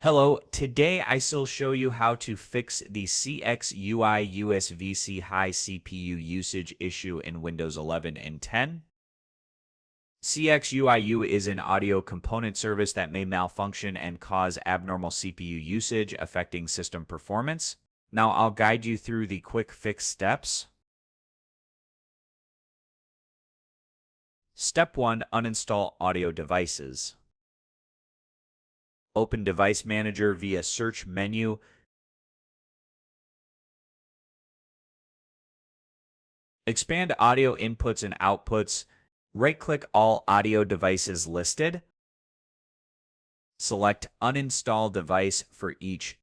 Hello, today I still show you how to fix the CxUIUSvc high CPU usage issue in Windows 11 and 10. CxUIU is an audio component service that may malfunction and cause abnormal CPU usage, affecting system performance. Now I'll guide you through the quick fix steps. Step 1. Uninstall audio devices. Open Device Manager via Search menu. Expand audio inputs and outputs. Right-click all audio devices listed. Select Uninstall Device for each.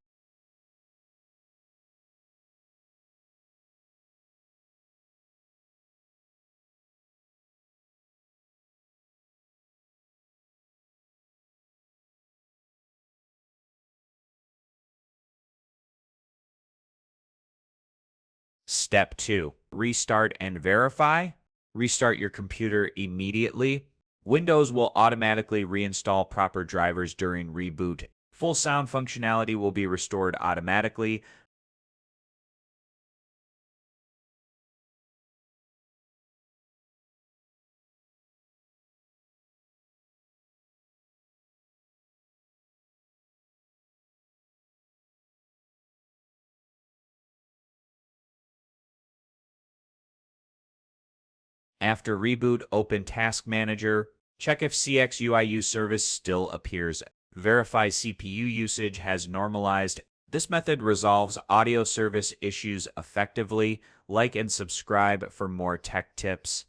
Step 2. Restart and verify. Restart your computer immediately. Windows will automatically reinstall proper drivers during reboot. Full sound functionality will be restored automatically. After reboot, open Task Manager. Check if CxUIU service still appears. Verify CPU usage has normalized. This method resolves audio service issues effectively. Like and subscribe for more tech tips.